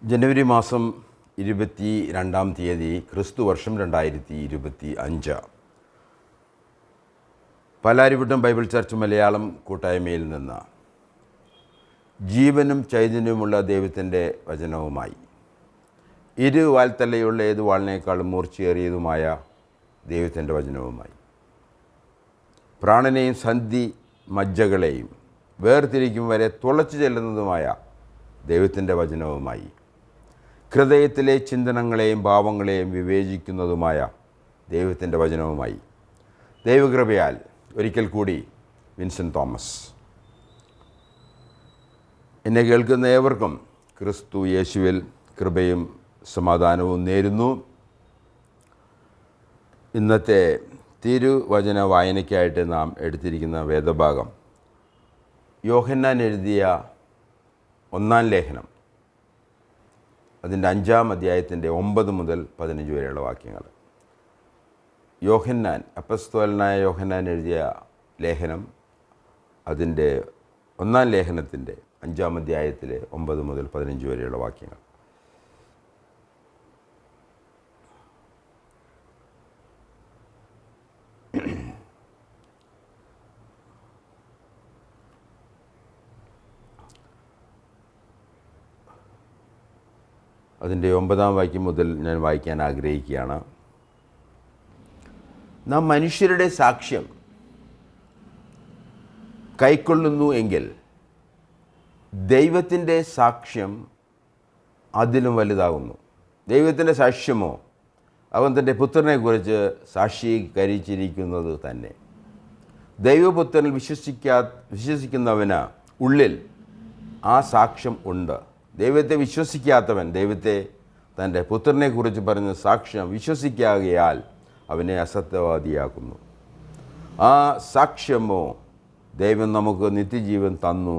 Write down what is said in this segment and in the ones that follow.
ജനുവരി മാസം 22-ാം തീയതി ക്രിസ്തുവർഷം 2025. പാലാരിവട്ടം ബൈബിൾ ചർച്ച് മലയാളം കൂട്ടായ്മയിൽ നിന്ന് ജീവനും ചൈതന്യവുമുള്ള ദൈവത്തിൻ്റെ വചനവുമായി ഇരുവാൽത്തലയുള്ള ഏത് വാളിനേക്കാളും മൂർച്ചയേറിയതുമായ ദൈവത്തിൻ്റെ വചനവുമായി പ്രാണനെയും സന്ധി മജ്ജകളെയും വേർതിരിക്കും വരെ തുളച്ചു ചെല്ലുന്നതുമായ ദൈവത്തിൻ്റെ വചനവുമായി ഹൃദയത്തിലെ ചിന്തനങ്ങളെയും ഭാവങ്ങളെയും വിവേചിക്കുന്നതുമായ ദൈവത്തിൻ്റെ വചനവുമായി ദൈവകൃപയാൽ ഒരിക്കൽ കൂടി വിൻസെൻ്റ് തോമസ്. എന്നെ കേൾക്കുന്ന ഏവർക്കും ക്രിസ്തു യേശുവിൽ കൃപയും സമാധാനവും നേരുന്നു. ഇന്നത്തെ തിരുവചന വായനയ്ക്കായിട്ട് നാം എടുത്തിരിക്കുന്ന വേദഭാഗം യോഹന്നാൻ എഴുതിയ 1-ാം ലേഖനം, അതിൻ്റെ 5-ാം അധ്യായത്തിൻ്റെ 9 മുതൽ 15 വരെയുള്ള വാക്യങ്ങൾ. യോഹന്നാൻ, അപ്പസ്തോലനായ യോഹന്നാൻ എഴുതിയ ലേഖനം, അതിൻ്റെ 1-ാം ലേഖനത്തിൻ്റെ 5-ാം അധ്യായത്തിലെ 9 മുതൽ 15 വരെയുള്ള വാക്യങ്ങൾ. അതിൻ്റെ 9-ാം വാക്യം മുതൽ ഞാൻ വായിക്കാൻ ആഗ്രഹിക്കുകയാണ്. നാം മനുഷ്യരുടെ സാക്ഷ്യം കൈക്കൊള്ളുന്നു എങ്കിൽ ദൈവത്തിൻ്റെ സാക്ഷ്യം അതിലും വലുതാകുന്നു. ദൈവത്തിൻ്റെ സാക്ഷ്യമോ അവൻ തൻ്റെ പുത്രനെക്കുറിച്ച് സാക്ഷീകരിച്ചിരിക്കുന്നത് തന്നെ. ദൈവപുത്രനിൽ വിശ്വസിക്കുന്നവന് ഉള്ളിൽ ആ സാക്ഷ്യം ഉണ്ട്. ദൈവത്തെ വിശ്വസിക്കാത്തവൻ ദൈവത്തെ തൻ്റെ പുത്രനെക്കുറിച്ച് പറഞ്ഞ സാക്ഷ്യം വിശ്വസിക്കാകയാൽ അവനെ അസത്യവാദിയാക്കുന്നു. ആ സാക്ഷ്യമോ ദൈവം നമുക്ക് നിത്യജീവൻ തന്നു,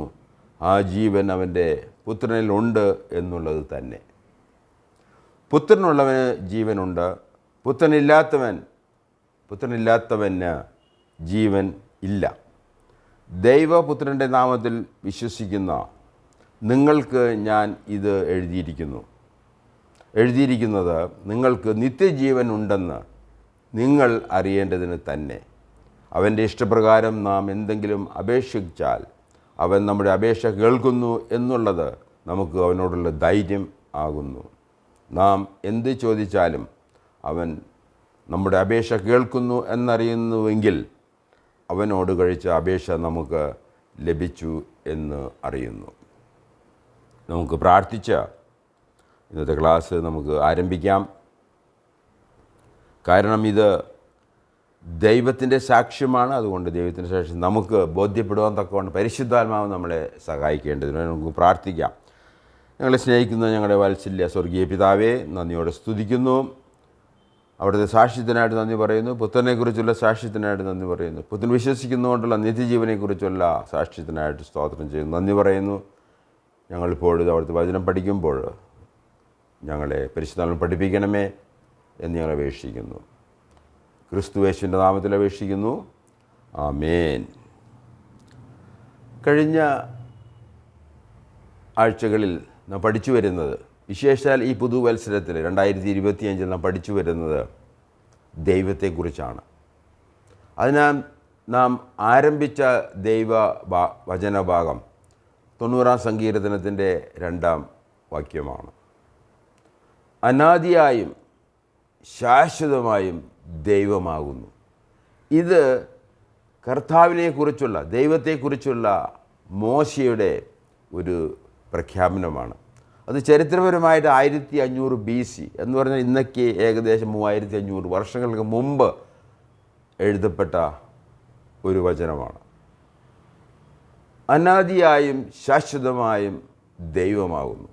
ആ ജീവൻ അവൻ്റെ പുത്രനിലുണ്ട് എന്നുള്ളത് തന്നെ. പുത്രനുള്ളവന് ജീവനുണ്ട്, പുത്രനില്ലാത്തവന് ജീവൻ ഇല്ല. ദൈവപുത്രൻ്റെ നാമത്തിൽ വിശ്വസിക്കുന്ന നിങ്ങൾക്ക് ഞാൻ ഇത് എഴുതിയിരിക്കുന്നത് നിങ്ങൾക്ക് നിത്യജീവൻ ഉണ്ടെന്ന് നിങ്ങൾ അറിയേണ്ടതിന് തന്നെ. അവൻ്റെ ഇഷ്ടപ്രകാരം നാം എന്തെങ്കിലും അപേക്ഷിച്ചാൽ അവൻ നമ്മുടെ അപേക്ഷ കേൾക്കുന്നു എന്നുള്ളത് നമുക്ക് അവനോടുള്ള ധൈര്യം ആകുന്നു. നാം എന്ത് ചോദിച്ചാലും അവൻ നമ്മുടെ അപേക്ഷ കേൾക്കുന്നു എന്നറിയുന്നുവെങ്കിൽ അവനോട് കഴിച്ച അപേക്ഷ നമുക്ക് ലഭിച്ചു എന്ന് അറിയുന്നു. നമുക്ക് പ്രാർത്ഥിച്ച് ഇന്നത്തെ ക്ലാസ് നമുക്ക് ആരംഭിക്കാം. കാരണം ഇത് ദൈവത്തിൻ്റെ സാക്ഷ്യമാണ്. അതുകൊണ്ട് ദൈവത്തിൻ്റെ സാക്ഷ്യം നമുക്ക് ബോധ്യപ്പെടുവാൻ തക്കവണ്ണം പരിശുദ്ധാത്മാവ് നമ്മളെ സഹായിക്കേണ്ടതിന് നമുക്ക് പ്രാർത്ഥിക്കാം. ഞങ്ങളെ സ്നേഹിക്കുന്ന ഞങ്ങളുടെ വാത്സല്യ സ്വർഗീയ പിതാവേ, നന്ദിയോടെ സ്തുതിക്കുന്നു. അവിടുത്തെ സാക്ഷ്യത്തിനായിട്ട് നന്ദി പറയുന്നു. പുത്രനെക്കുറിച്ചുള്ള സാക്ഷ്യത്തിനായിട്ട് നന്ദി പറയുന്നു. പുത്രൻ വിശ്വസിക്കുന്നതുകൊണ്ടുള്ള നിത്യജീവനെക്കുറിച്ചുള്ള സാക്ഷ്യത്തിനായിട്ട് സ്തോത്രം ചെയ്യുന്നു, നന്ദി പറയുന്നു. ഞങ്ങളിപ്പോഴും അവിടുത്തെ വചനം പഠിക്കുമ്പോൾ ഞങ്ങളെ പരിശുദ്ധാത്മാവിൽ പഠിപ്പിക്കണമേ എന്ന് ഞങ്ങൾ അപേക്ഷിക്കുന്നു. ക്രിസ്തു യേശുവിൻ്റെ നാമത്തിൽ അപേക്ഷിക്കുന്നു, ആമേൻ. കഴിഞ്ഞ ആഴ്ചകളിൽ നാം പഠിച്ചു വരുന്നത്, വിശേഷാൽ ഈ പുതുവത്സരത്തിൽ 2025 നാം പഠിച്ചു വരുന്നത് ദൈവത്തെക്കുറിച്ചാണ്. അതിനാൽ നാം ആരംഭിച്ച വചനഭാഗം 90-ാം സങ്കീർത്തനത്തിൻ്റെ 2-ാം വാക്യമാണ്. അനാദിയായും ശാശ്വതമായും ദൈവമാകുന്നു. ഇത് കർത്താവിനെക്കുറിച്ചുള്ള, ദൈവത്തെക്കുറിച്ചുള്ള മോശയുടെ ഒരു പ്രഖ്യാപനമാണ്. അത് ചരിത്രപരമായിട്ട് 1500 BC എന്ന് പറഞ്ഞാൽ ഇന്നൊക്കെ ഏകദേശം 3500 വർഷങ്ങൾക്ക് മുമ്പ് എഴുതപ്പെട്ട ഒരു വചനമാണ്. അനാദിയായും ശാശ്വതമായും ദൈവമാകുന്നു.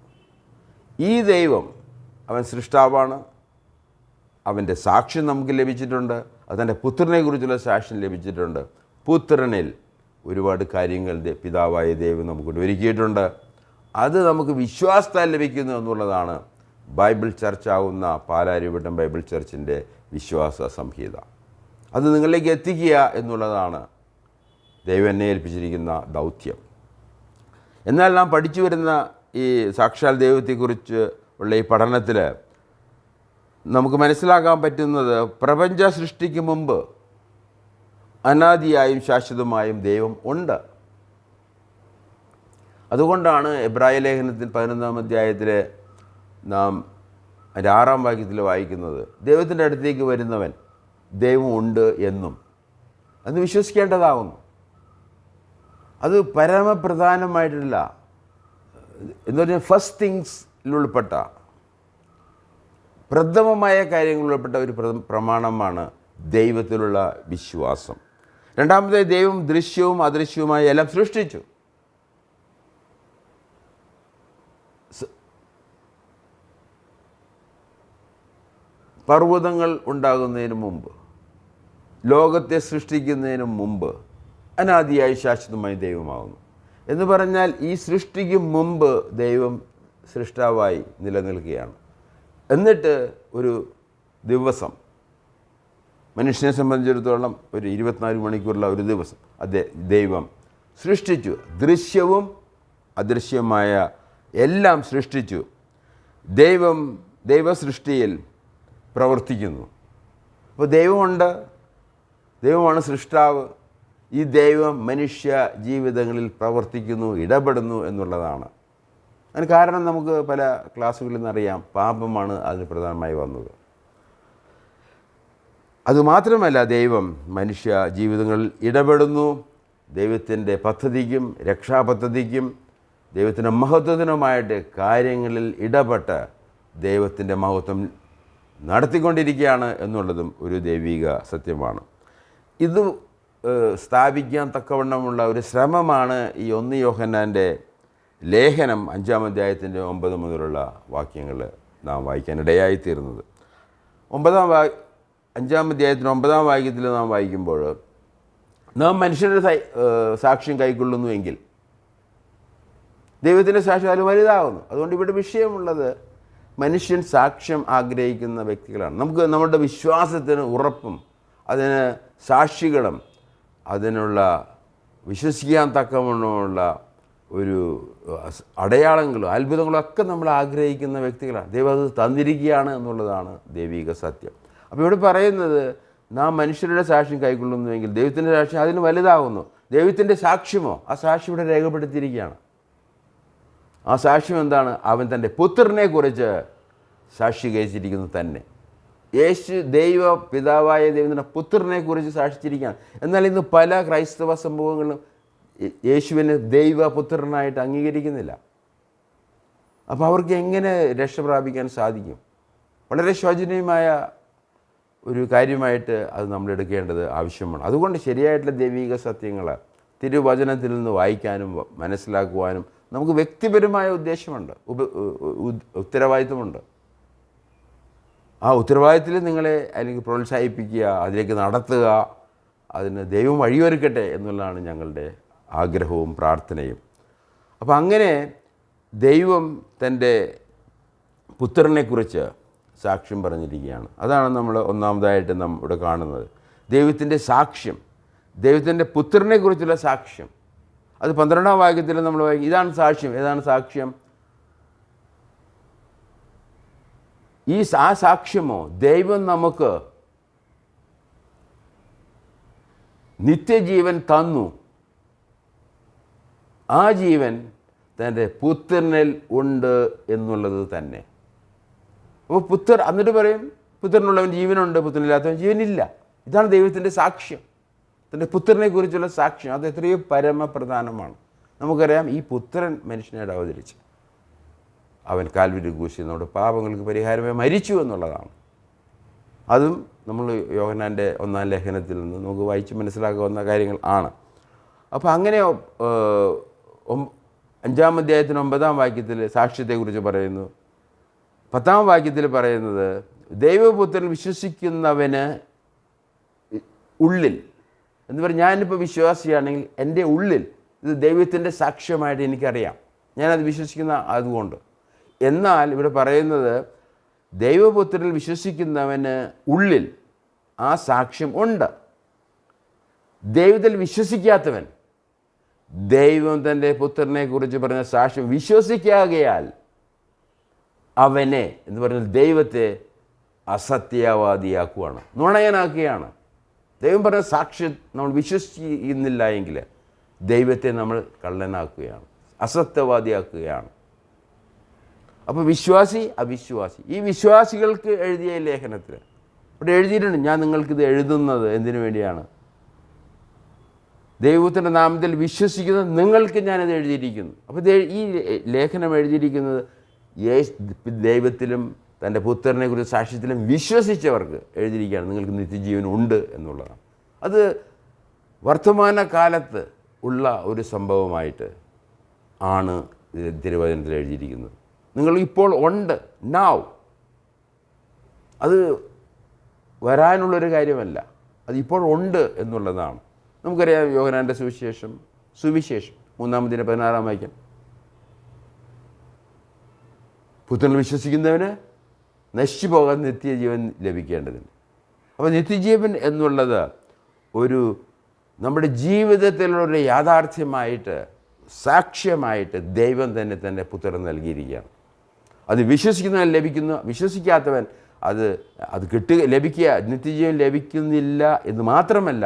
ഈ ദൈവം, അവൻ സൃഷ്ടാവാണ്. അവൻ്റെ സാക്ഷ്യം നമുക്ക് ലഭിച്ചിട്ടുണ്ട്. അതിൻ്റെ പുത്രനെക്കുറിച്ചുള്ള സാക്ഷ്യം ലഭിച്ചിട്ടുണ്ട്. പുത്രനിൽ ഒരുപാട് കാര്യങ്ങൾ പിതാവായ ദൈവം നമുക്ക് ഒരുക്കിയിട്ടുണ്ട്. അത് നമുക്ക് വിശ്വാസത്താൽ ലഭിക്കുന്നു എന്നുള്ളതാണ് ബൈബിൾ ചർച്ചാവുന്ന പാലാരിവട്ടം ബൈബിൾ ചർച്ചിൻ്റെ വിശ്വാസ സംഹിത. അത് നിങ്ങളിലേക്ക് എത്തിക്കുക എന്നുള്ളതാണ് ദൈവം എന്നെ ഏൽപ്പിച്ചിരിക്കുന്ന ദൗത്യം. എന്നാൽ നാം പഠിച്ചു വരുന്ന ഈ സാക്ഷാൽ ദൈവത്തെക്കുറിച്ച് ഉള്ള ഈ പഠനത്തിൽ നമുക്ക് മനസ്സിലാക്കാൻ പറ്റുന്നത് പ്രപഞ്ച സൃഷ്ടിക്ക് മുമ്പ് അനാദിയായും ശാശ്വതമായും ദൈവം ഉണ്ട്. അതുകൊണ്ടാണ് എബ്രായ ലേഖനത്തിൽ 11-ാം അധ്യായത്തിൽ നാം 6-ാം വാക്യത്തിൽ വായിക്കുന്നത്, ദൈവത്തിൻ്റെ അടുത്തേക്ക് വരുന്നവൻ ദൈവം ഉണ്ട് എന്നും അത് വിശ്വസിക്കേണ്ടതാകുന്നു. അത് പരമപ്രധാനമായിട്ടില്ല എന്ന് പറഞ്ഞാൽ ഫസ്റ്റ് തിങ്സിലുൾപ്പെട്ട പ്രഥമമായ കാര്യങ്ങളിൽപ്പെട്ട ഒരു പ്രമാണമാണ് ദൈവത്തിലുള്ള വിശ്വാസം. രണ്ടാമത്തെ, ദൈവം ദൃശ്യവും അദൃശ്യവുമായ എല്ലാം സൃഷ്ടിച്ചു. പർവ്വതങ്ങൾ ഉണ്ടാകുന്നതിന് മുമ്പ്, ലോകത്തെ സൃഷ്ടിക്കുന്നതിന് മുമ്പ് അനാദിയായി ശാശ്വതമായി ദൈവമാകുന്നു. എന്ന് പറഞ്ഞാൽ ഈ സൃഷ്ടിക്ക് മുമ്പ് ദൈവം സൃഷ്ടാവായി നിലനിൽക്കുകയാണ്. എന്നിട്ട് ഒരു ദിവസം, മനുഷ്യനെ സംബന്ധിച്ചിടത്തോളം ഒരു 24 മണിക്കൂറുള്ള ഒരു ദിവസം ദൈവം സൃഷ്ടിച്ചു. ദൃശ്യവും അദൃശ്യമായ എല്ലാം സൃഷ്ടിച്ചു. ദൈവസൃഷ്ടിയിൽ പ്രവർത്തിക്കുന്നു. അപ്പോൾ ദൈവമുണ്ട്, ദൈവമാണ് സൃഷ്ടാവ്. ഈ ദൈവം മനുഷ്യ ജീവിതങ്ങളിൽ പ്രവർത്തിക്കുന്നു, ഇടപെടുന്നു എന്നുള്ളതാണ്. അതിന് കാരണം നമുക്ക് പല ക്ലാസ്സുകളിൽ നിന്നറിയാം, പാപമാണ് അതിന് പ്രധാനമായി വന്നത്. അതുമാത്രമല്ല, ദൈവം മനുഷ്യ ജീവിതങ്ങളിൽ ഇടപെടുന്നു. ദൈവത്തിൻ്റെ പദ്ധതിക്കും രക്ഷാപദ്ധതിക്കും ദൈവത്തിൻ്റെ മഹത്വത്തിനുമായിട്ട് കാര്യങ്ങളിൽ ഇടപെട്ട് ദൈവത്തിൻ്റെ മഹത്വം നടത്തിക്കൊണ്ടിരിക്കുകയാണ് എന്നുള്ളതും ഒരു ദൈവിക സത്യമാണ്. ഇത് സ്ഥാപിക്കാൻ തക്കവണ്ണമുള്ള ഒരു ശ്രമമാണ് ഈ 1 യോഹന്നാൻ്റെ ലേഖനം 5-ാം അധ്യായത്തിൻ്റെ 9 മുതലുള്ള വാക്യങ്ങൾ നാം വായിക്കാനിടയായിത്തീരുന്നത്. 5-ാം അധ്യായത്തിന് 9-ാം വാക്യത്തിൽ നാം വായിക്കുമ്പോൾ, നാം മനുഷ്യരുടെ സാക്ഷ്യം കൈക്കൊള്ളുന്നുവെങ്കിൽ ദൈവത്തിൻ്റെ സാക്ഷ്യം അതിൽ വലുതാകുന്നു. അതുകൊണ്ട് ഇവിടെ വിഷയമുള്ളത് മനുഷ്യൻ സാക്ഷ്യം ആഗ്രഹിക്കുന്ന വ്യക്തികളാണ്. നമുക്ക് നമ്മുടെ വിശ്വാസത്തിന് ഉറപ്പും അതിന് സാക്ഷികളും അതിനുള്ള വിശ്വസിക്കാൻ തക്കവണ്ണമുള്ള ഒരു അടയാളങ്ങളും അത്ഭുതങ്ങളും ഒക്കെ നമ്മൾ ആഗ്രഹിക്കുന്ന വ്യക്തികളാണ്. ദൈവം അത് തന്നിരിക്കുകയാണ് എന്നുള്ളതാണ് ദൈവിക സത്യം. അപ്പോൾ ഇവിടെ പറയുന്നത്, നാം മനുഷ്യരുടെ സാക്ഷ്യം കൈക്കൊള്ളുന്നുവെങ്കിൽ ദൈവത്തിൻ്റെ സാക്ഷ്യം അതിന് വലുതാകുന്നു. ദൈവത്തിൻ്റെ സാക്ഷ്യമോ, ആ സാക്ഷ്യം ഇവിടെ രേഖപ്പെടുത്തിയിരിക്കുകയാണ്. ആ സാക്ഷ്യം എന്താണ്? അവൻ തൻ്റെ പുത്രനെക്കുറിച്ച് സാക്ഷീകരിച്ചിരിക്കുന്നു തന്നെ. ദൈവ പിതാവായ ദൈവത്തിൻ്റെ പുത്രനെക്കുറിച്ച് സാക്ഷിച്ചിരിക്കുകയാണ്. എന്നാൽ ഇന്ന് പല ക്രൈസ്തവ സംഭവങ്ങളും യേശുവിനെ ദൈവപുത്രനായിട്ട് അംഗീകരിക്കുന്നില്ല. അപ്പോൾ അവർക്ക് എങ്ങനെ രക്ഷ പ്രാപിക്കാൻ സാധിക്കും? വളരെ ശോചനീയമായ ഒരു കാര്യമായിട്ട് അത് നമ്മൾ എടുക്കേണ്ടത് ആവശ്യമാണ്. അതുകൊണ്ട് ശരിയായിട്ടുള്ള ദൈവിക സത്യങ്ങൾ തിരുവചനത്തിൽ നിന്ന് വായിക്കാനും മനസ്സിലാക്കുവാനും നമുക്ക് വ്യക്തിപരമായ ഉദ്ദേശമുണ്ട്, ഉത്തരവാദിത്വമുണ്ട്. ആ ഉത്തരവാദിത്തത്തിൽ നിങ്ങളെ അല്ലെങ്കിൽ പ്രോത്സാഹിപ്പിക്കുക, അതിലേക്ക് നടത്തുക, അതിന് ദൈവം വഴിയൊരുക്കട്ടെ എന്നുള്ളതാണ് ഞങ്ങളുടെ ആഗ്രഹവും പ്രാർത്ഥനയും. അപ്പോൾ അങ്ങനെ ദൈവം തൻ്റെ പുത്രനെക്കുറിച്ച് സാക്ഷ്യം പറഞ്ഞിരിക്കുകയാണ്. അതാണ് നമ്മൾ ഒന്നാമതായിട്ട് നാം ഇവിടെ കാണുന്നത്. ദൈവത്തിൻ്റെ സാക്ഷ്യം, ദൈവത്തിൻ്റെ പുത്രനെക്കുറിച്ചുള്ള സാക്ഷ്യം. അത് 12-ാം വാക്യത്തിൽ നമ്മൾ വായിക്കും. ഇതാണ് സാക്ഷ്യം. ഏതാണ് സാക്ഷ്യം? ആ സാക്ഷ്യമോ, ദൈവം നമുക്ക് നിത്യജീവൻ തന്നു. ആ ജീവൻ തൻ്റെ പുത്രനിൽ ഉണ്ട് എന്നുള്ളത് തന്നെ. അപ്പോൾ എന്നിട്ട് പറയും, പുത്രനുള്ളവൻ ജീവനുണ്ട്, പുത്രനില്ലാത്തവൻ ജീവനില്ല. ഇതാണ് ദൈവത്തിൻ്റെ സാക്ഷ്യം, തൻ്റെ പുത്രനെക്കുറിച്ചുള്ള സാക്ഷ്യം. അത് എത്രയോ പരമപ്രധാനമാണ്. നമുക്കറിയാം, ഈ പുത്രൻ മനുഷ്യനായിട്ട് അവതരിച്ച് അവൻ കാൽവരി ക്രൂശിൽ നമ്മുടെ പാപങ്ങൾക്ക് പരിഹാരമായി മരിച്ചു എന്നുള്ളതാണ്. അതും നമ്മൾ യോഹന്നാൻ്റെ 1-ാം ലേഖനത്തിൽ നിന്ന് നമുക്ക് വായിച്ച് മനസ്സിലാക്കാവുന്ന കാര്യങ്ങൾ ആണ്. അപ്പോൾ അങ്ങനെ 5-ാം അധ്യായത്തിന് 9-ാം വാക്യത്തിൽ സാക്ഷ്യത്തെക്കുറിച്ച് പറയുന്നു. 10-ാം വാക്യത്തിൽ പറയുന്നത്, ദൈവപുത്രൻ വിശ്വസിക്കുന്നവന് ഉള്ളിൽ എന്ന് പറഞ്ഞാൽ, ഞാനിപ്പോൾ വിശ്വാസിയാണെങ്കിൽ എൻ്റെ ഉള്ളിൽ ഇത് ദൈവത്തിൻ്റെ സാക്ഷ്യമായിട്ട് എനിക്കറിയാം, ഞാനത് വിശ്വസിക്കുന്ന അതുകൊണ്ട്. എന്നാൽ ഇവിടെ പറയുന്നത്, ദൈവപുത്രനിൽ വിശ്വസിക്കുന്നവന് ഉള്ളിൽ ആ സാക്ഷ്യം ഉണ്ട്. ദൈവത്തിൽ വിശ്വസിക്കാത്തവൻ ദൈവം തൻ്റെ പുത്രനെക്കുറിച്ച് പറഞ്ഞ സാക്ഷ്യം വിശ്വസിക്കാകയാൽ അവനെ എന്ന് പറഞ്ഞാൽ ദൈവത്തെ അസത്യവാദിയാക്കുകയാണ്, നുണയനാക്കുകയാണ്. ദൈവം പറഞ്ഞ സാക്ഷ്യം നമ്മൾ വിശ്വസിക്കുന്നില്ല എങ്കിൽ ദൈവത്തെ നമ്മൾ കള്ളനാക്കുകയാണ്, അസത്യവാദിയാക്കുകയാണ്. അപ്പോൾ വിശ്വാസി അവിശ്വാസി, ഈ വിശ്വാസികൾക്ക് എഴുതിയ ലേഖനത്തിൽ ഇവിടെ എഴുതിയിട്ടുണ്ട്, ഞാൻ നിങ്ങൾക്കിത് എഴുതുന്നത് എന്തിനു വേണ്ടിയാണ്? ദൈവത്തിൻ്റെ നാമത്തിൽ വിശ്വസിക്കുന്ന നിങ്ങൾക്ക് ഞാനിത് എഴുതിയിരിക്കുന്നു. അപ്പോൾ ഈ ലേഖനം എഴുതിയിരിക്കുന്നത് ദൈവത്തിലും തൻ്റെ പുത്രനെ കുറിച്ച് സാക്ഷ്യത്തിലും വിശ്വസിച്ചവർക്ക് എഴുതിയിരിക്കുകയാണ്, നിങ്ങൾക്ക് നിത്യജീവൻ ഉണ്ട് എന്നുള്ളതാണ്. അത് വർത്തമാനകാലത്ത് ഉള്ള ഒരു സംഭവമായിട്ട് ആണ് തിരുവചനത്തിൽ എഴുതിയിരിക്കുന്നത്. നിങ്ങൾ ഇപ്പോൾ ഉണ്ട്, നൗ. അത് വരാനുള്ളൊരു കാര്യമല്ല, അതിപ്പോൾ ഉണ്ട് എന്നുള്ളതാണ്. നമുക്കറിയാം യോഹന്നാൻ്റെ സുവിശേഷം 3-16 വാക്യം, പുത്രനിൽ വിശ്വസിക്കുന്നവന് നശിച്ചു പോകാൻ നിത്യജീവൻ ലഭിക്കേണ്ടതുണ്ട്. അപ്പോൾ നിത്യജീവൻ എന്നുള്ളത് ഒരു നമ്മുടെ ജീവിതത്തിലുള്ള യാഥാർത്ഥ്യമായിട്ട്, സാക്ഷ്യമായിട്ട് ദൈവം തന്നെ തൻ്റെ പുത്രൻ നൽകിയിരിക്കുകയാണ്. അത് വിശ്വസിക്കുന്നവൻ ലഭിക്കുന്നു, വിശ്വസിക്കാത്തവൻ അത് ലഭിക്കുക, നിത്യജീവൻ ലഭിക്കുന്നില്ല എന്ന് മാത്രമല്ല,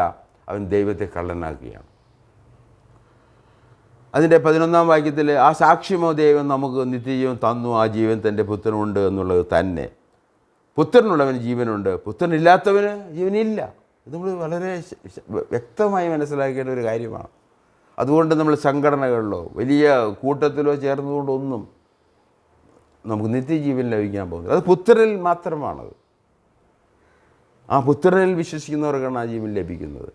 അവൻ ദൈവത്തെ കള്ളനാക്കുകയാണ്. അതിൻ്റെ 11 വാക്യത്തിൽ ആ സാക്ഷ്യമോ ദൈവം നമുക്ക് നിത്യജീവൻ തന്നു, ആ ജീവൻ തൻ്റെ പുത്രനുണ്ട് എന്നുള്ളത് തന്നെ. പുത്രനുള്ളവന് ജീവനുണ്ട്, പുത്രനില്ലാത്തവന് ജീവനില്ല. ഇത് നമ്മൾ വളരെ വ്യക്തമായി മനസ്സിലാക്കേണ്ട ഒരു കാര്യമാണ്. അതുകൊണ്ട് നമ്മൾ സംഘടനകളിലോ വലിയ കൂട്ടത്തിലോ ചേർന്നുകൊണ്ടൊന്നും നമുക്ക് നിത്യജീവൻ ലഭിക്കാൻ പോകുന്നത്, അത് പുത്രനിൽ മാത്രമാണത്. ആ പുത്രനിൽ വിശ്വസിക്കുന്നവർക്കാണ് ആ ജീവൻ ലഭിക്കുന്നത്.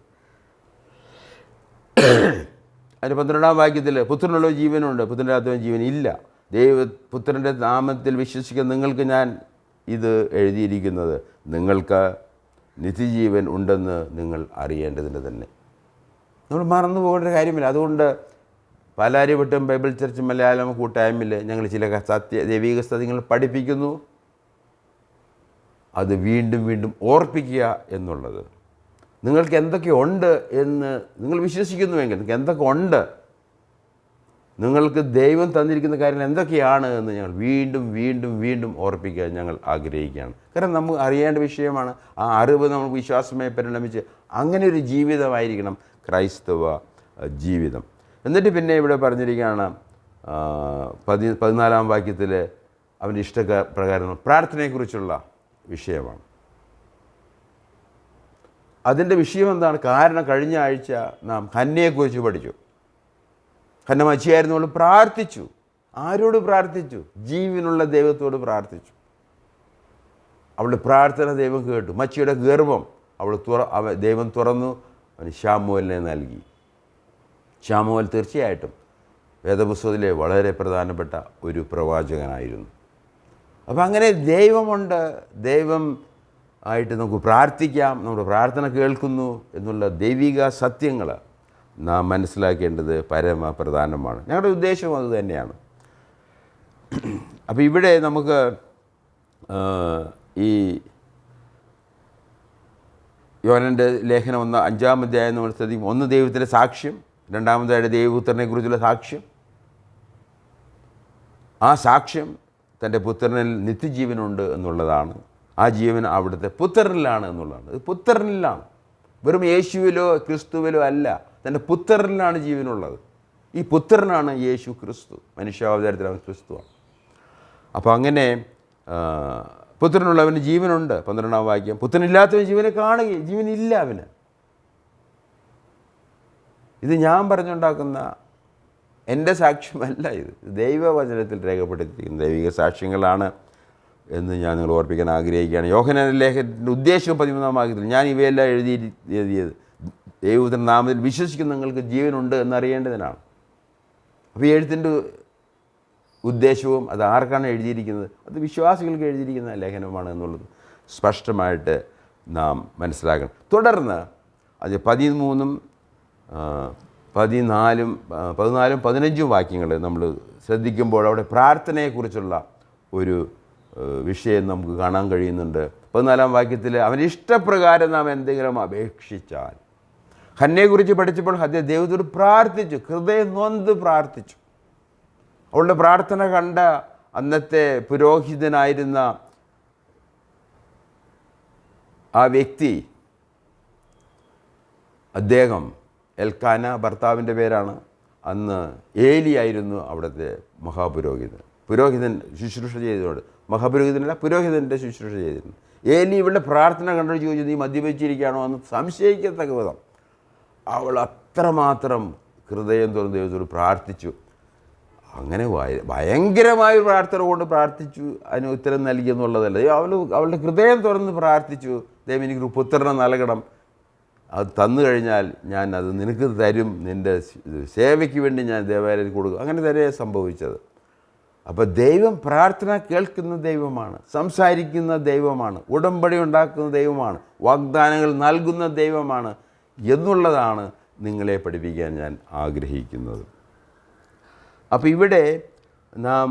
അതിൻ്റെ 12 വാക്യത്തിൽ പുത്രനുള്ള ജീവനുണ്ട്, പുത്രനില്ലാത്തവൻ ജീവൻ ഇല്ല. പുത്രൻ്റെ നാമത്തിൽ വിശ്വസിക്കുന്ന നിങ്ങൾക്ക് ഞാൻ ഇത് എഴുതിയിരിക്കുന്നത് നിങ്ങൾക്ക് നിത്യജീവൻ ഉണ്ടെന്ന് നിങ്ങൾ അറിയേണ്ടതിന് തന്നെ. നമ്മൾ മറന്നു പോകേണ്ട കാര്യമില്ല. അതുകൊണ്ട് പാലാരിവട്ടം ബൈബിൾ ചർച്ച് മലയാളം കൂട്ടായ്മയിൽ ഞങ്ങൾ ചില ദൈവിക സത്യങ്ങൾ പഠിപ്പിക്കുന്നു. അത് വീണ്ടും വീണ്ടും ഓർപ്പിക്കുക എന്നുള്ളത്. നിങ്ങൾക്ക് എന്തൊക്കെ ഉണ്ട് എന്ന് നിങ്ങൾ വിശ്വസിക്കുന്നുവെങ്കിൽ, നിങ്ങൾക്ക് എന്തൊക്കെ ഉണ്ട്, നിങ്ങൾക്ക് ദൈവം തന്നിരിക്കുന്ന കാര്യങ്ങൾ എന്തൊക്കെയാണ് എന്ന് ഞങ്ങൾ വീണ്ടും വീണ്ടും വീണ്ടും ഓർപ്പിക്കാൻ ഞങ്ങൾ ആഗ്രഹിക്കുകയാണ്. കാരണം നമുക്ക് അറിയേണ്ട വിഷയമാണ്. ആ അറിവ് നമുക്ക് വിശ്വാസമായി പരിണമിച്ച് അങ്ങനെ ഒരു ജീവിതമായിരിക്കണം ക്രൈസ്തവ ജീവിതം. എന്നിട്ട് പിന്നെ ഇവിടെ പറഞ്ഞിരിക്കുകയാണ് 14 വാക്യത്തിൽ അവൻ്റെ ഇഷ്ടപ്രകാരം പ്രാർത്ഥനയെക്കുറിച്ചുള്ള വിഷയമാണ്. അതിൻ്റെ വിഷയം എന്താണ്? കാരണം കഴിഞ്ഞ ആഴ്ച നാം ഹന്നയെക്കുറിച്ച് പഠിച്ചു. ഹന്ന മച്ചിയായിരുന്നവൾ പ്രാർത്ഥിച്ചു. ആരോട് പ്രാർത്ഥിച്ചു? ജീവനുള്ള ദൈവത്തോട് പ്രാർത്ഥിച്ചു. അവളുടെ പ്രാർത്ഥന ദൈവം കേട്ടു. മച്ചിയുടെ ഗർഭം ദൈവം തുറന്നു, അവന് ശാമൂലിനെ നൽകി. ശാമൂൽ തീർച്ചയായിട്ടും വേദപുസ്തകത്തിലെ വളരെ പ്രധാനപ്പെട്ട ഒരു പ്രവാചകനായിരുന്നു. അപ്പോൾ അങ്ങനെ ദൈവമുണ്ട്, ദൈവം ആയിട്ട് നമുക്ക് പ്രാർത്ഥിക്കാം, നമ്മുടെ പ്രാർത്ഥന കേൾക്കുന്നു എന്നുള്ള ദൈവിക സത്യങ്ങൾ നാം മനസ്സിലാക്കേണ്ടത് പരമപ്രധാനമാണ്. ഞങ്ങളുടെ ഉദ്ദേശവും അതുതന്നെയാണ്. അപ്പോൾ ഇവിടെ നമുക്ക് ഈ യോഹന്നാൻ്റെ ലേഖനം 5-ാം അധ്യായം നമ്മൾ ശ്രദ്ധിക്കും. 1 ദൈവത്തിൻ്റെ സാക്ഷ്യം, 2-ാമതായിട്ട് ദൈവപുത്രനെക്കുറിച്ചുള്ള സാക്ഷ്യം. ആ സാക്ഷ്യം തൻ്റെ പുത്രനിൽ നിത്യജീവനുണ്ട് എന്നുള്ളതാണ്. ആ ജീവൻ അവിടുത്തെ പുത്രനിലാണ് എന്നുള്ളതാണ്. ഇത് പുത്രനിലാണ്, വെറും യേശുവിലോ ക്രിസ്തുവിലോ അല്ല, തൻ്റെ പുത്രനിലാണ് ജീവനുള്ളത്. ഈ പുത്രനാണ് യേശു ക്രിസ്തു. മനുഷ്യാവതാരത്തിൽ അവൻ ക്രിസ്തുവാണ്. അപ്പോൾ അങ്ങനെ പുത്രനുള്ളവന് ജീവനുണ്ട്. 12-ാം വാക്യം. പുത്രനില്ലാത്തവൻ ജീവനെ കാണുകയും ജീവനില്ല അവന്. ഇത് ഞാൻ പറഞ്ഞുണ്ടാക്കുന്ന എൻ്റെ സാക്ഷ്യമല്ല, ഇത് ദൈവവചനത്തിൽ രേഖപ്പെടുത്തിയിരിക്കുന്ന ദൈവിക സാക്ഷ്യങ്ങളാണ് എന്ന് ഞാൻ നിങ്ങൾ ഓർപ്പിക്കാൻ ആഗ്രഹിക്കുകയാണ്. യോഹന്നാൻ്റെ ലേഖനത്തിൻ്റെ ഉദ്ദേശവും 13-ാം വാക്യത്തിൽ ഞാൻ ഇവയെല്ലാം എഴുതിയത് ദൈവത്തിൻ്റെ നാമത്തിൽ വിശ്വസിക്കുന്ന നിങ്ങൾക്ക് ജീവനുണ്ട് എന്നറിയേണ്ടതിനാണ്. അപ്പോൾ ഈ എഴുത്തിൻ്റെ ഉദ്ദേശവും അത് ആർക്കാണ് എഴുതിയിരിക്കുന്നത്? അത് വിശ്വാസികൾക്ക് എഴുതിയിരിക്കുന്ന ലേഖനമാണ് എന്നുള്ളത് സ്പഷ്ടമായിട്ട് നാം മനസ്സിലാക്കണം. തുടർന്ന് അത് 13-ഉം 14-ഉം 15-ഉം വാക്യങ്ങൾ നമ്മൾ ശ്രദ്ധിക്കുമ്പോൾ അവിടെ പ്രാർത്ഥനയെക്കുറിച്ചുള്ള ഒരു വിഷയം നമുക്ക് കാണാൻ കഴിയുന്നുണ്ട്. 14-ാം വാക്യത്തിൽ അവൻ്റെ ഇഷ്ടപ്രകാരം നാം എന്തെങ്കിലും അപേക്ഷിച്ചാൽ. ഹന്നയെക്കുറിച്ച് പഠിച്ചപ്പോൾ അദ്ദേഹം ദൈവത്തോട് പ്രാർത്ഥിച്ചു, ഹൃദയം നൊന്ത് പ്രാർത്ഥിച്ചു. അവളുടെ പ്രാർത്ഥന കണ്ട അന്നത്തെ പുരോഹിതനായിരുന്ന ആ വ്യക്തി, അദ്ദേഹം എൽക്കാന ഭർത്താവിൻ്റെ പേരാണ്. അന്ന് ഏലിയായിരുന്നു അവിടുത്തെ പുരോഹിതൻ ശുശ്രൂഷ ചെയ്തതുകൊണ്ട്, മഹാപുരോഹിതനല്ല, പുരോഹിതൻ്റെ ശുശ്രൂഷ ചെയ്തിരുന്നു. ഏലി ഇവളുടെ പ്രാർത്ഥന കണ്ടു ചോദിച്ചു, നീ മദ്യപിച്ചിരിക്കുകയാണോ എന്ന് സംശയിക്കത്തക്ക വിധം അവൾ അത്രമാത്രം ഹൃദയം തുറന്ന് ദൈവത്തോട് പ്രാർത്ഥിച്ചു. അങ്ങനെ ഭയങ്കരമായ പ്രാർത്ഥന കൊണ്ട് പ്രാർത്ഥിച്ചു, അതിന് ഉത്തരം നൽകി എന്നുള്ളതല്ല. അവളുടെ ഹൃദയം തുറന്ന് പ്രാർത്ഥിച്ചു, ദൈവം എനിക്കൊരു പുത്രനെ നൽകണം, അത് തന്നു കഴിഞ്ഞാൽ ഞാൻ അത് നിനക്ക് തരും, നിൻ്റെ സേവയ്ക്ക് വേണ്ടി ഞാൻ ദേവാലയത്തിൽ കൊടുക്കും. അങ്ങനെ തന്നെ സംഭവിച്ചത്. അപ്പോൾ ദൈവം പ്രാർത്ഥന കേൾക്കുന്ന ദൈവമാണ്, സംസാരിക്കുന്ന ദൈവമാണ്, ഉടമ്പടി ഉണ്ടാക്കുന്ന ദൈവമാണ്, വാഗ്ദാനങ്ങൾ നൽകുന്ന ദൈവമാണ് എന്നുള്ളതാണ് നിങ്ങളെ പഠിപ്പിക്കാൻ ഞാൻ ആഗ്രഹിക്കുന്നത്. അപ്പോൾ ഇവിടെ നാം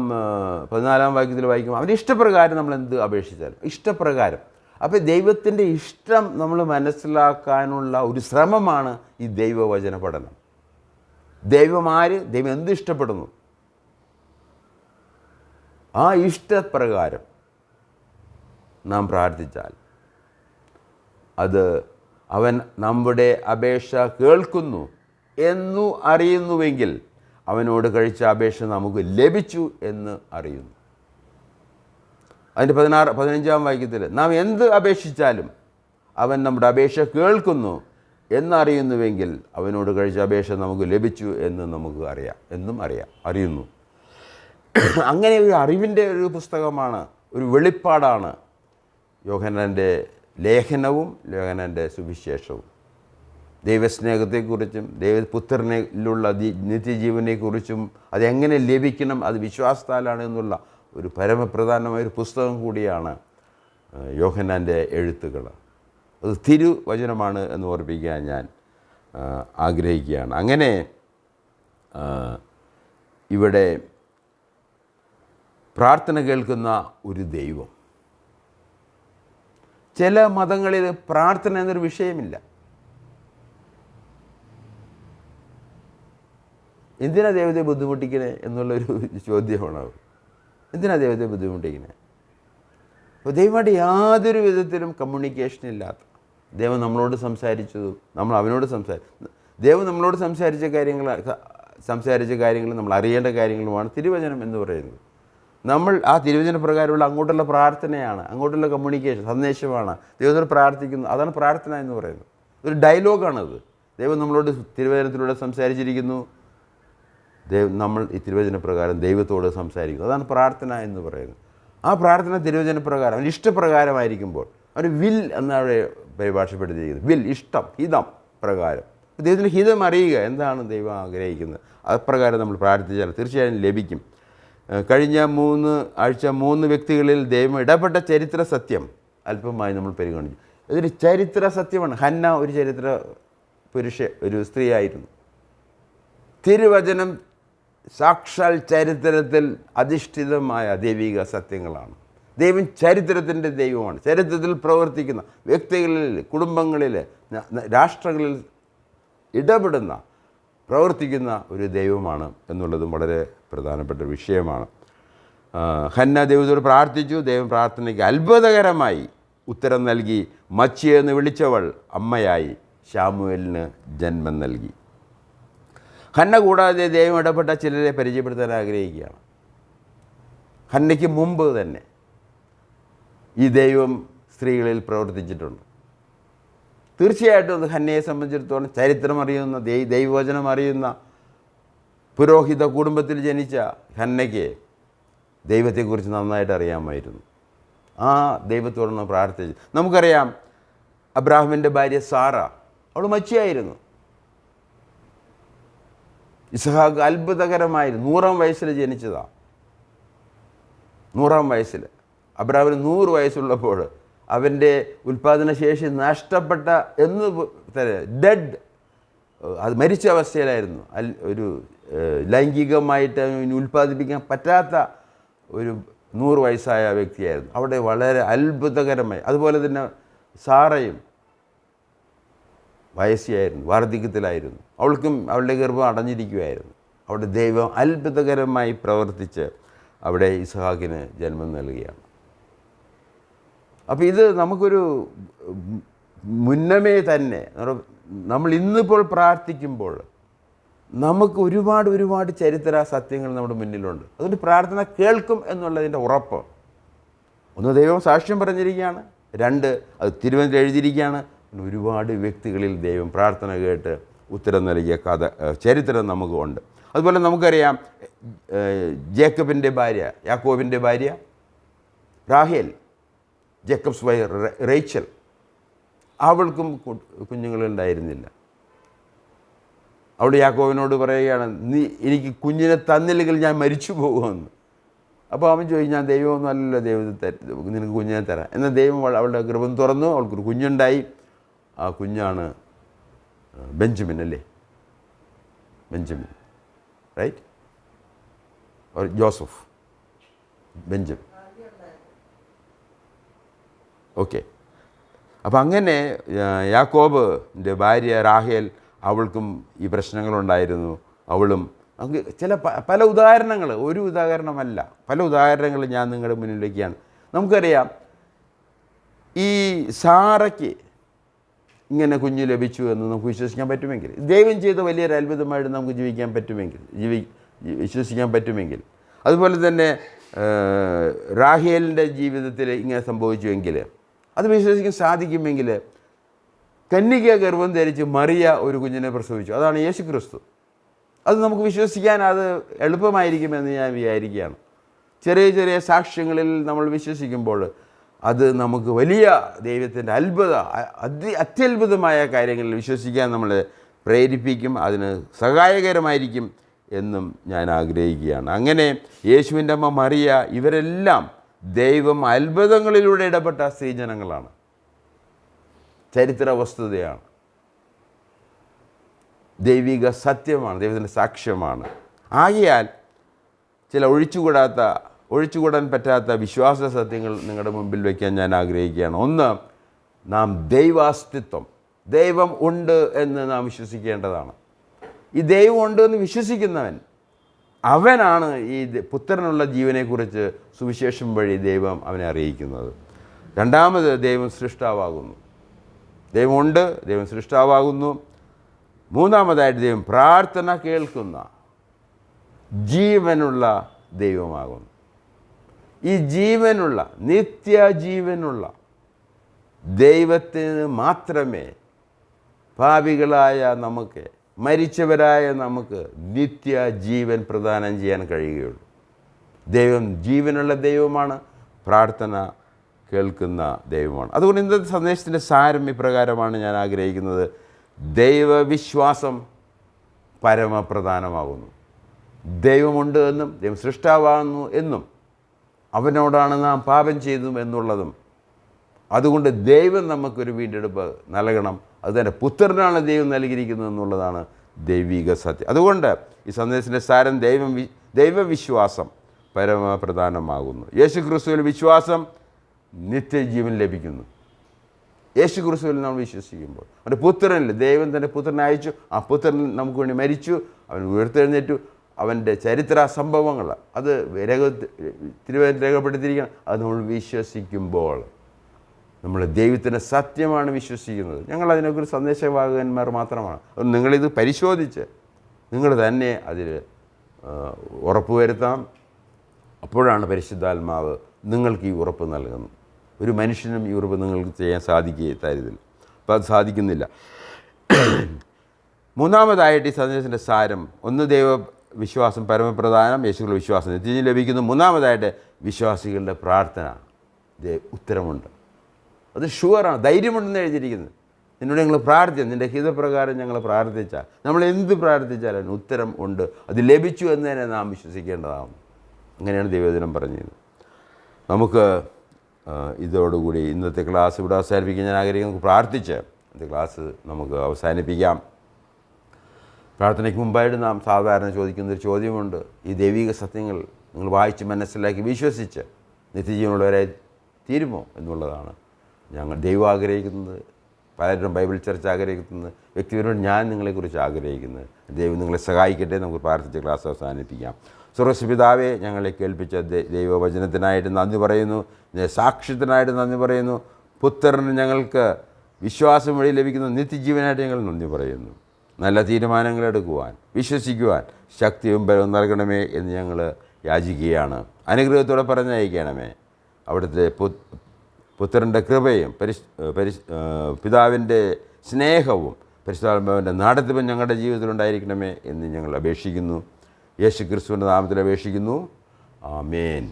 14-ാം വാക്യത്തിൽ വായിക്കുമ്പോൾ അവൻ്റെ ഇഷ്ടപ്രകാരം നമ്മൾ എന്ത് അപേക്ഷിച്ചാലും ഇഷ്ടപ്രകാരം. അപ്പോൾ ദൈവത്തിൻ്റെ ഇഷ്ടം നമ്മൾ മനസ്സിലാക്കാനുള്ള ഒരു ശ്രമമാണ് ഈ ദൈവവചന പഠനം. ദൈവം എന്ത് ഇഷ്ടപ്പെടുന്നു, ആ ഇഷ്ടപ്രകാരം നാം പ്രാർത്ഥിച്ചാൽ അത് അവൻ നമ്മുടെ അപേക്ഷ കേൾക്കുന്നു എന്നു അറിയുന്നുവെങ്കിൽ അവനോട് കഴിച്ച അപേക്ഷ നമുക്ക് ലഭിച്ചു എന്ന് അറിയുന്നു. അതിൻ്റെ 15-ാം വാക്യത്തിൽ നാം എന്ത് അപേക്ഷിച്ചാലും അവൻ നമ്മുടെ അപേക്ഷ കേൾക്കുന്നു എന്നറിയുന്നുവെങ്കിൽ അവനോട് കഴിച്ച അപേക്ഷ നമുക്ക് ലഭിച്ചു എന്ന് നമുക്ക് അറിയുന്നു. അങ്ങനെ ഒരു അറിവിൻ്റെ ഒരു പുസ്തകമാണ്, ഒരു വെളിപ്പാടാണ് യോഹന്നാൻ്റെ ലേഖനവും യോഹന്നാൻ്റെ സുവിശേഷവും. ദൈവസ്നേഹത്തെക്കുറിച്ചും ദൈവപുത്രനിലുള്ള നിത്യജീവനെക്കുറിച്ചും അതെങ്ങനെ ലഭിക്കണം, അത് വിശ്വാസത്താലാണ് എന്നുള്ള ഒരു പരമപ്രധാനമായൊരു പുസ്തകം കൂടിയാണ് യോഹന്നാൻ്റെ എഴുത്തുകൾ. അത് തിരുവചനമാണ് എന്ന് ഓർപ്പിക്കാൻ ഞാൻ ആഗ്രഹിക്കുകയാണ്. അങ്ങനെ ഇവിടെ പ്രാർത്ഥന കേൾക്കുന്ന ഒരു ദൈവം. ചില മതങ്ങളിൽ പ്രാർത്ഥന എന്നൊരു വിഷയമില്ല. എന്തിനാ ദൈവത്തെ ബുദ്ധിമുട്ടിക്കണേ എന്നുള്ളൊരു ചോദ്യമാണ്. എന്തിനാ ദൈവത്തെ ബുദ്ധിമുട്ടിക്കണേ? അപ്പോൾ ദൈവമായിട്ട് യാതൊരു വിധത്തിലും കമ്മ്യൂണിക്കേഷൻ ഇല്ലാത്ത ദൈവം നമ്മളോട് സംസാരിച്ചതും നമ്മൾ അവനോട് ദൈവം നമ്മളോട് സംസാരിച്ച കാര്യങ്ങൾ നമ്മൾ അറിയേണ്ട കാര്യങ്ങളുമാണ് തിരുവചനം എന്ന് പറയുന്നത്. നമ്മൾ ആ തിരുവചന പ്രകാരമുള്ള അങ്ങോട്ടുള്ള പ്രാർത്ഥനയാണ്, അങ്ങോട്ടുള്ള കമ്മ്യൂണിക്കേഷൻ, സന്ദേശമാണ് ദൈവത്തോട് പ്രാർത്ഥിക്കുന്നത്. അതാണ് പ്രാർത്ഥന എന്ന് പറയുന്നത്. ഒരു ഡയലോഗാണത്. ദൈവം നമ്മളോട് തിരുവചനത്തിലൂടെ സംസാരിച്ചിരിക്കുന്നു, നമ്മൾ ഈ തിരുവചന പ്രകാരം ദൈവത്തോട് സംസാരിക്കുന്നു. അതാണ് പ്രാർത്ഥന എന്ന് പറയുന്നത്. ആ പ്രാർത്ഥന തിരുവചന പ്രകാരം അവൻ്റെ ഇഷ്ടപ്രകാരമായിരിക്കുമ്പോൾ അവന് വിൽ എന്നവിടെ പരിഭാഷപ്പെടുത്തിയിരിക്കുന്നത്. വിൽ, ഇഷ്ടം, ഹിതം പ്രകാരം. ദൈവത്തിൻ്റെ ഹിതം അറിയുക, എന്താണ് ദൈവം ആഗ്രഹിക്കുന്നത്, അപ്രകാരം നമ്മൾ പ്രാർത്ഥിച്ചാൽ തീർച്ചയായും ലഭിക്കും. കഴിഞ്ഞ 3 ആഴ്ച 3 വ്യക്തികളിൽ ദൈവം ഇടപെട്ട ചരിത്ര സത്യം അല്പമായി നമ്മൾ പരിഗണിച്ചു. ഇതൊരു ചരിത്ര സത്യമാണ്. ഹന്ന ഒരു സ്ത്രീയായിരുന്നു. തിരുവചനം സാക്ഷാൽ ചരിത്രത്തിൽ അധിഷ്ഠിതമായ ദൈവിക സത്യങ്ങളാണ്. ദൈവം ചരിത്രത്തിൻ്റെ ദൈവമാണ്. ചരിത്രത്തിൽ പ്രവർത്തിക്കുന്ന വ്യക്തികളിൽ, കുടുംബങ്ങളിൽ, രാഷ്ട്രങ്ങളിൽ ഇടപെടുന്ന, പ്രവർത്തിക്കുന്ന ഒരു ദൈവമാണ് എന്നുള്ളതും വളരെ പ്രധാനപ്പെട്ട ഒരു വിഷയമാണ്. ഹന്ന ദൈവത്തോട് പ്രാർത്ഥിച്ചു. ദൈവം പ്രാർത്ഥനയ്ക്ക് അത്ഭുതകരമായി ഉത്തരം നൽകി. മച്ചിയെന്ന് വിളിച്ചവൾ അമ്മയായി ശാമുവേലിന് ജന്മം നൽകി. ഹന്ന കൂടാതെ ദൈവം ഇടപെട്ട ചിലരെ പരിചയപ്പെടുത്താൻ ആഗ്രഹിക്കുകയാണ്. ഹന്നയ്ക്ക് മുമ്പ് തന്നെ ഈ ദൈവം സ്ത്രീകളിൽ പ്രവർത്തിച്ചിട്ടുണ്ട്. തീർച്ചയായിട്ടും അത് ഹന്നയെ സംബന്ധിച്ചിടത്തോളം ചരിത്രം അറിയുന്ന, ദൈവവചനം അറിയുന്ന പുരോഹിത കുടുംബത്തിൽ ജനിച്ച ഹന്നയ്ക്ക് ദൈവത്തെക്കുറിച്ച് നന്നായിട്ട് അറിയാമായിരുന്നു. ആ ദൈവത്തോടാണ് പ്രാർത്ഥിച്ചത്. നമുക്കറിയാം, അബ്രാഹാമിൻ്റെ ഭാര്യ സാറ, അവൾ മച്ചിയായിരുന്നു. ഇസ്ഹാക്ക് അത്ഭുതകരമായിരുന്നു. 100-ാം വയസ്സിൽ ജനിച്ചതാണ്. 100-ാം വയസ്സിൽ. അബ്രാഹാമിന് 100 വയസ്സുള്ളപ്പോൾ അവൻ്റെ ഉൽപ്പാദനശേഷി നഷ്ടപ്പെട്ട ഡെഡ്, അത് മരിച്ച അവസ്ഥയിലായിരുന്നു. ഒരു ലൈംഗികമായിട്ട് ഉൽപ്പാദിപ്പിക്കാൻ പറ്റാത്ത ഒരു 100 വയസ്സായ വ്യക്തിയായിരുന്നു. അവിടെ വളരെ അത്ഭുതകരമായി. അതുപോലെ തന്നെ സാറയും വയസ്സിയായിരുന്നു, വാർദ്ധക്യത്തിലായിരുന്നു. അവളുടെ ഗർഭം അടഞ്ഞിരിക്കുകയായിരുന്നു. അവിടെ ദൈവം അത്ഭുതകരമായി പ്രവർത്തിച്ച് അവിടെ ഇസ്ഹാക്കിന് ജന്മം നൽകുകയാണ്. അപ്പോൾ ഇത് നമുക്കൊരു മുന്നമേ തന്നെ നമ്മൾ ഇന്നിപ്പോൾ പ്രാർത്ഥിക്കുമ്പോൾ നമുക്ക് ഒരുപാട് ചരിത്ര സത്യങ്ങൾ നമ്മുടെ മുന്നിലുണ്ട്. അതുകൊണ്ട് പ്രാർത്ഥന കേൾക്കും എന്നുള്ളതിൻ്റെ ഉറപ്പ്. ഒന്ന്, ദൈവം സാക്ഷ്യം പറഞ്ഞിരിക്കുകയാണ്. രണ്ട്, അത് തിരുവനന്തപുരം എഴുതിയിരിക്കുകയാണ്. ഒരുപാട് വ്യക്തികളിൽ ദൈവം പ്രാർത്ഥന കേട്ട് ഉത്തരം നൽകിയ ചരിത്രം നമുക്ക് ഉണ്ട്. അതുപോലെ നമുക്കറിയാം, ജേക്കബിൻ്റെ ഭാര്യ, യാക്കോബിൻ്റെ ഭാര്യ റാഹേൽ, ജേക്കബ്സ് വൈ റേച്ചൽ, അവൾക്കും കുഞ്ഞുങ്ങളുണ്ടായിരുന്നില്ല. അവൾ യാക്കോബിനോട് പറയുകയാണ്, നീ എനിക്ക് കുഞ്ഞിനെ തന്നില്ലെങ്കിൽ ഞാൻ മരിച്ചു പോകുമെന്ന്. അപ്പോൾ അവൻ ചോദിക്കും, ഞാൻ ദൈവമൊന്നും അല്ലല്ലോ ദൈവത്തെ നിനക്ക് കുഞ്ഞിനെ തരാം. എന്നാൽ ദൈവം അവളുടെ ഗർഭം തുറന്നു, അവൾക്കൊരു കുഞ്ഞുണ്ടായി. ആ കുഞ്ഞാണ് ബെഞ്ചമിൻ, അല്ലേ? Benjamin, right? Or Joseph, Benjamin. Okay. അപ്പം അങ്ങനെ യാക്കോബിൻ്റെ ഭാര്യ റാഹേൽ, അവൾക്കും ഈ പ്രശ്നങ്ങളുണ്ടായിരുന്നു. അവളും ചില പല ഉദാഹരണങ്ങൾ, ഒരു ഉദാഹരണമല്ല, പല ഉദാഹരണങ്ങൾ ഞാൻ നിങ്ങളുടെ മുന്നിലേക്കാണ്. നമുക്കറിയാം, ഈ സാറയ്ക്ക് ഇങ്ങനെ കുഞ്ഞ് ലഭിച്ചു എന്ന് നമുക്ക് വിശ്വസിക്കാൻ പറ്റുമെങ്കിൽ, ദൈവം ചെയ്ത വലിയൊരു അത്ഭുതമായിട്ട് നമുക്ക് വിശ്വസിക്കാൻ പറ്റുമെങ്കിൽ, അതുപോലെ തന്നെ റാഹേലിൻ്റെ ജീവിതത്തിൽ ഇങ്ങനെ സംഭവിച്ചുവെങ്കിൽ, അത് വിശ്വസിക്കാൻ സാധിക്കുമെങ്കിൽ, കന്യക ഗർഭം ധരിച്ച് മറിയ ഒരു കുഞ്ഞിനെ പ്രസവിച്ചു. അതാണ് യേശു ക്രിസ്തു. അത് നമുക്ക് വിശ്വസിക്കാൻ അത് എളുപ്പമായിരിക്കുമെന്ന് ഞാൻ വിചാരിക്കുകയാണ്. ചെറിയ സാക്ഷ്യങ്ങളിൽ നമ്മൾ വിശ്വസിക്കുമ്പോൾ അത് നമുക്ക് വലിയ ദൈവത്തിൻ്റെ അത്യത്ഭുതമായ കാര്യങ്ങളിൽ വിശ്വസിക്കാൻ നമ്മളെ പ്രേരിപ്പിക്കും, അതിന് സഹായകരമായിരിക്കും എന്നും ഞാൻ ആഗ്രഹിക്കുകയാണ്. അങ്ങനെ യേശുവിൻ്റെ അമ്മ മറിയ, ഇവരെല്ലാം ദൈവം അത്ഭുതങ്ങളിലൂടെ ഇടപെട്ട സ്ത്രീജനങ്ങളാണ്. ചരിത്ര വസ്തുതയാണ്, ദൈവിക സത്യമാണ്, ദൈവത്തിൻ്റെ സാക്ഷ്യമാണ്. ആകയാൽ ചില ഒഴിച്ചുകൂടാൻ പറ്റാത്ത വിശ്വാസ സത്യങ്ങൾ നിങ്ങളുടെ മുമ്പിൽ വയ്ക്കാൻ ഞാൻ ആഗ്രഹിക്കുകയാണ്. ഒന്ന്, നാം ദൈവാസ്തിത്വം, ദൈവം ഉണ്ട് എന്ന് നാം വിശ്വസിക്കേണ്ടതാണ്. ഈ ദൈവം ഉണ്ട് എന്ന് വിശ്വസിക്കുന്നവൻ, അവനാണ് ഈ പുത്രനുള്ള ജീവനെക്കുറിച്ച് സുവിശേഷം വഴി ദൈവം അവനെ അറിയിക്കുന്നത്. രണ്ടാമത്, ദൈവം സൃഷ്ടാവാകുന്നു. ദൈവമുണ്ട്, ദൈവം സൃഷ്ടാവാകുന്നു. മൂന്നാമതായിട്ട്, ദൈവം പ്രാർത്ഥന കേൾക്കുന്ന ജീവനുള്ള ദൈവമാകുന്നു. ഈ ജീവനുള്ള, നിത്യജീവനുള്ള ദൈവത്തിന് മാത്രമേ പാപികളായ നമുക്ക്, മരിച്ചവരായ നമുക്ക് നിത്യജീവൻ പ്രദാനം ചെയ്യാൻ കഴിയുകയുള്ളൂ. ദൈവം ജീവനുള്ള ദൈവമാണ്, പ്രാർത്ഥന കേൾക്കുന്ന ദൈവമാണ്. അതുകൊണ്ട് ഇന്നത്തെ സന്ദേശത്തിൻ്റെ സാരം ഇപ്രകാരമാണ് ഞാൻ ആഗ്രഹിക്കുന്നത്. ദൈവവിശ്വാസം പരമപ്രധാനമാകുന്നു. ദൈവമുണ്ട് എന്നും ദൈവം സൃഷ്ടാവാകുന്നു എന്നും അവനോടാണ് നാം പാപം ചെയ്തു എന്നുള്ളതും, അതുകൊണ്ട് ദൈവം നമുക്കൊരു വീണ്ടെടുപ്പ് നൽകണം, അത് തന്നെ പുത്രനാണ് ദൈവം നൽകിയിരിക്കുന്നത് എന്നുള്ളതാണ് ദൈവിക സത്യം. അതുകൊണ്ട് ഈ സന്ദേശത്തിൻ്റെ സാരം ദൈവവിശ്വാസം പരമപ്രധാനമാകുന്നു. യേശു ക്രിസ്തുവിൽ വിശ്വാസം നിത്യജീവൻ ലഭിക്കുന്നു. യേശു ക്രിസ്തുവിൽ നമ്മൾ വിശ്വസിക്കുമ്പോൾ, അവൻ്റെ പുത്രനിൽ ദൈവം തൻ്റെ പുത്രനെ അയച്ചു, ആ പുത്രൻ നമുക്ക് വേണ്ടി മരിച്ചു, അവൻ ഉയർത്തെഴുന്നേറ്റു, അവൻ്റെ ചരിത്ര സംഭവങ്ങൾ അത് തിരുവനന്തപുരം രേഖപ്പെടുത്തിയിരിക്കണം. അത് നമ്മൾ വിശ്വസിക്കുമ്പോൾ നമ്മൾ ദൈവത്തിൻ്റെ സത്യമാണ് വിശ്വസിക്കുന്നത്. ഞങ്ങൾ അതിനെക്കുറിച്ച് സന്ദേശവാഹകന്മാർ മാത്രമാണ്. അതുകൊണ്ട് നിങ്ങളിത് പരിശോധിച്ച് നിങ്ങൾ തന്നെ അതിൽ ഉറപ്പുവരുത്താം. അപ്പോഴാണ് പരിശുദ്ധാത്മാവ് നിങ്ങൾക്ക് ഈ ഉറപ്പ് നൽകുന്നത്. ഒരു മനുഷ്യനും ഈ ഉറപ്പ് നിങ്ങൾക്ക് ചെയ്യാൻ സാധിക്കില്ല. അപ്പോൾ അത് സാധിക്കുന്നില്ല. മൂന്നാമതായിട്ട് ഈ സന്ദേശത്തിൻ്റെ സാരം, ഒന്ന് ദൈവവിശ്വാസം പരമപ്രധാനം, യേശുക്കളുടെ വിശ്വാസം നിത്യജീവൻ ലഭിക്കുന്നു. മൂന്നാമതായിട്ട് വിശ്വാസികളുടെ പ്രാർത്ഥന ഉത്തരമുണ്ട്. അത് ഷുവറാണ്, ധൈര്യമുണ്ടെന്ന് എഴുതിയിരിക്കുന്നത്. നിന്നോട് ഞങ്ങൾ പ്രാർത്ഥിച്ചാൽ, നിൻ്റെ ഹിതപ്രകാരം ഞങ്ങൾ പ്രാർത്ഥിച്ചാൽ, നമ്മൾ എന്ത് പ്രാർത്ഥിച്ചാലും ഉത്തരം ഉണ്ട്, അത് ലഭിച്ചു എന്ന് തന്നെ നാം വിശ്വസിക്കേണ്ടതാണ്. അങ്ങനെയാണ് ദൈവവചനം പറഞ്ഞത്. നമുക്ക് ഇതോടുകൂടി ഇന്നത്തെ ക്ലാസ് ഇവിടെ അവസാനിപ്പിക്കാൻ ഞാൻ ആഗ്രഹിക്കുന്നു. നമുക്ക് പ്രാർത്ഥിച്ച് ഇന്നത്തെ ക്ലാസ് നമുക്ക് അവസാനിപ്പിക്കാം. പ്രാർത്ഥനയ്ക്ക് മുമ്പായിട്ട് നാം സാധാരണ ചോദിക്കുന്നൊരു ചോദ്യമുണ്ട്. ഈ ദൈവിക സത്യങ്ങൾ നിങ്ങൾ വായിച്ച് മനസ്സിലാക്കി വിശ്വസിച്ച് നിത്യജീവനുള്ളവരായി തീരുമോ എന്നുള്ളതാണ് ദൈവം ആഗ്രഹിക്കുന്നത്. പലരും ബൈബിൾ ചർച്ച ആഗ്രഹിക്കുന്നത്, വ്യക്തിപരമായിട്ട് ഞാൻ നിങ്ങളെക്കുറിച്ച് ആഗ്രഹിക്കുന്നത്. ദൈവം നിങ്ങളെ സഹായിക്കട്ടെ. നമുക്ക് പ്രാർത്ഥിച്ച് ക്ലാസ് അവസാനിപ്പിക്കാം. സ്വർഗ്ഗപിതാവേ, ഞങ്ങളെ കേൾപ്പിച്ച ദൈവവചനത്തിനായിട്ട് നന്ദി പറയുന്നു. സാക്ഷ്യത്തിനായിട്ട് നന്ദി പറയുന്നു. പുത്രന് ഞങ്ങൾക്ക് വിശ്വാസം വഴി ലഭിക്കുന്ന നിത്യജീവനായിട്ട് ഞങ്ങൾ നന്ദി പറയുന്നു. നല്ല തീരുമാനങ്ങൾ എടുക്കുവാൻ, വിശ്വസിക്കുവാൻ ശക്തിയും ബലവും നൽകണമേ എന്ന് ഞങ്ങൾ യാചിക്കുകയാണ്. അനുഗ്രഹത്തോടെ പറഞ്ഞയക്കണമേ. അവിടുത്തെ പുത്രൻ്റെ കൃപയും പിതാവിൻ്റെ സ്നേഹവും പരിശുദ്ധാത്മാവിൻ്റെ നടത്തിപ്പും ഞങ്ങളുടെ ജീവിതത്തിലുണ്ടായിരിക്കണമേ എന്ന് ഞങ്ങൾ അപേക്ഷിക്കുന്നു. യേശു ക്രിസ്തുവിൻ്റെ നാമത്തിൽ അപേക്ഷിക്കുന്നു. ആമേൻ.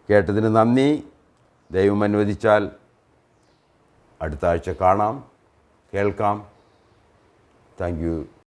കേട്ടതിന് നന്ദി. ദൈവം അനുവദിച്ചാൽ അടുത്ത ആഴ്ച കാണാം, കേൾക്കാം. Thank you.